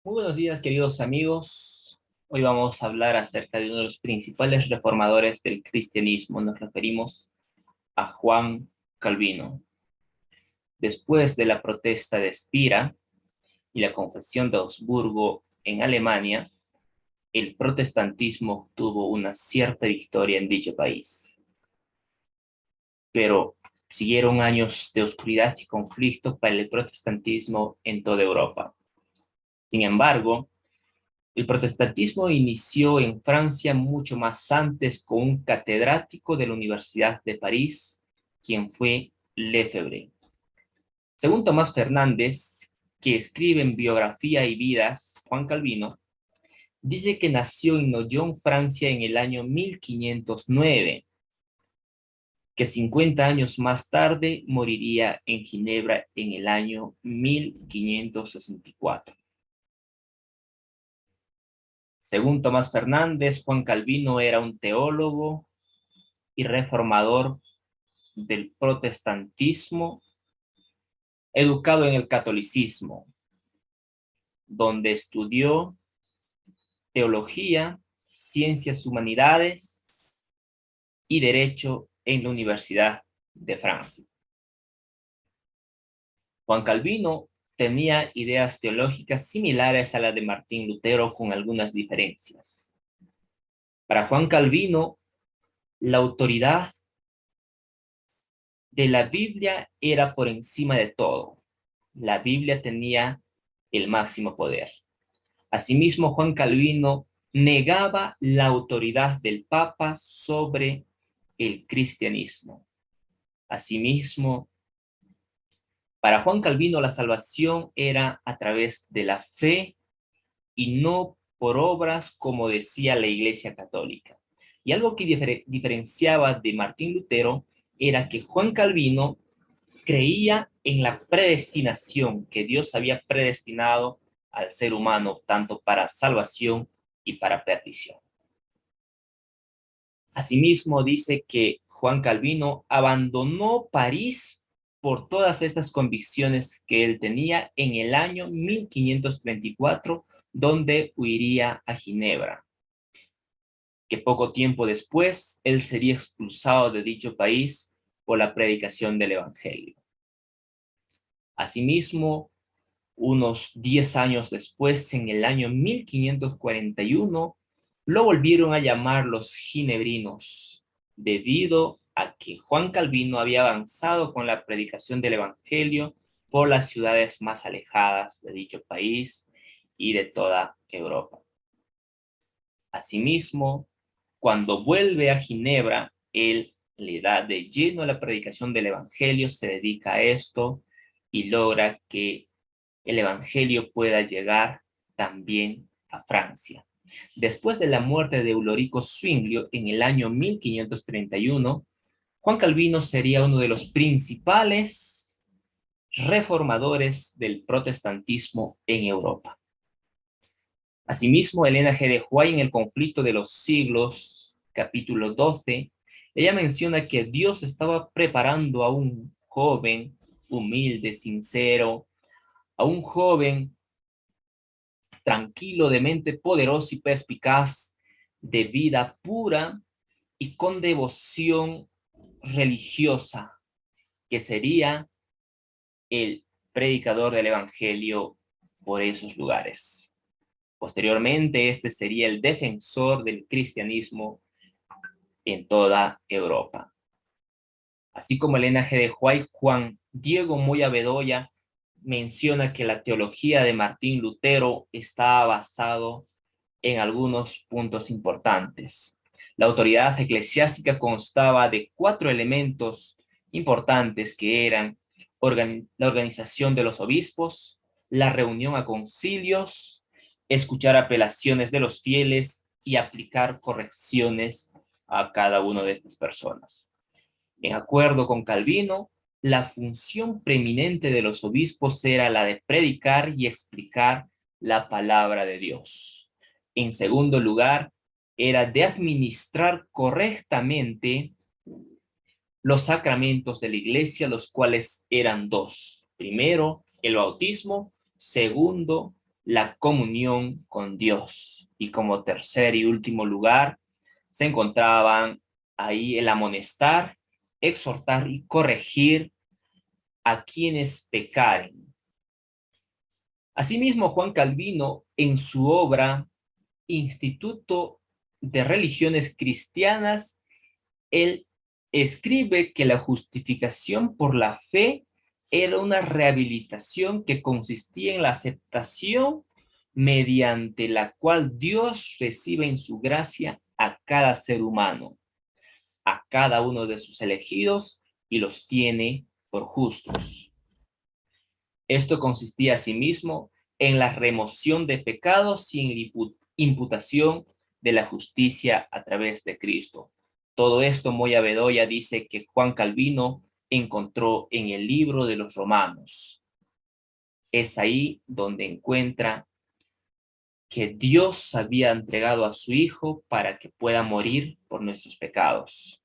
Muy buenos días, queridos amigos. Hoy vamos a hablar acerca de uno de los principales reformadores del cristianismo. Nos referimos a Juan Calvino. Después de la protesta de Spira y la Confesión de Augsburgo en Alemania, el protestantismo tuvo una cierta victoria en dicho país. Pero siguieron años de oscuridad y conflicto para el protestantismo en toda Europa. Sin embargo, el protestantismo inició en Francia mucho más antes con un catedrático de la Universidad de París, quien fue Lefebvre. Según Tomás Fernández, que escribe en Biografía y Vidas Juan Calvino, dice que nació en Noyon, Francia, en el año 1509, que 50 años más tarde moriría en Ginebra en el año 1564. Según Tomás Fernández, Juan Calvino era un teólogo y reformador del protestantismo, educado en el catolicismo, donde estudió teología, ciencias humanidades y derecho en la Universidad de Francia. Juan Calvino tenía ideas teológicas similares a las de Martín Lutero, con algunas diferencias. Para Juan Calvino, la autoridad de la Biblia era por encima de todo. La Biblia tenía el máximo poder. Asimismo, Juan Calvino negaba la autoridad del Papa sobre el cristianismo. Asimismo, para Juan Calvino la salvación era a través de la fe y no por obras, como decía la Iglesia Católica. Y algo que diferenciaba de Martín Lutero era que Juan Calvino creía en la predestinación, que Dios había predestinado al ser humano tanto para salvación y para perdición. Asimismo, dice que Juan Calvino abandonó París por todas estas convicciones que él tenía en el año 1534, donde huiría a Ginebra, que poco tiempo después él sería expulsado de dicho país por la predicación del Evangelio. Asimismo, unos 10 años después, en el año 1541, lo volvieron a llamar los ginebrinos, debido a que Juan Calvino había avanzado con la predicación del Evangelio por las ciudades más alejadas de dicho país y de toda Europa. Asimismo, cuando vuelve a Ginebra, él le da de lleno a la predicación del Evangelio, se dedica a esto y logra que el Evangelio pueda llegar también a Francia. Después de la muerte de Ulrico Zwinglio en el año 1531, Juan Calvino sería uno de los principales reformadores del protestantismo en Europa. Asimismo, Elena G. de White, en el conflicto de los siglos, capítulo 12, ella menciona que Dios estaba preparando a un joven humilde, sincero, a un joven tranquilo, de mente poderosa y perspicaz, de vida pura y con devoción religiosa, que sería el predicador del Evangelio por esos lugares. Posteriormente, este sería el defensor del cristianismo en toda Europa. Así como el linaje de Juan Diego Moya Bedoya menciona que la teología de Martín Lutero está basado en algunos puntos importantes. La autoridad eclesiástica constaba de 4 elementos importantes, que eran la organización de los obispos, la reunión a concilios, escuchar apelaciones de los fieles y aplicar correcciones a cada una de estas personas. En acuerdo con Calvino, la función preeminente de los obispos era la de predicar y explicar la palabra de Dios. En segundo lugar, era de administrar correctamente los sacramentos de la iglesia, los cuales eran 2. Primero, el bautismo. Segundo, la comunión con Dios. Y como tercer y último lugar, se encontraban ahí el amonestar, exhortar y corregir a quienes pecaren. Asimismo, Juan Calvino, en su obra Instituto de Religiones Cristianas, él escribe que la justificación por la fe era una rehabilitación que consistía en la aceptación mediante la cual Dios recibe en su gracia a cada ser humano, a cada uno de sus elegidos, y los tiene por justos. Esto consistía asimismo en la remoción de pecados sin imputación de la justicia a través de Cristo. Todo esto Moya Bedoya dice que Juan Calvino encontró en el libro de los Romanos. Es ahí donde encuentra que Dios había entregado a su Hijo para que pueda morir por nuestros pecados.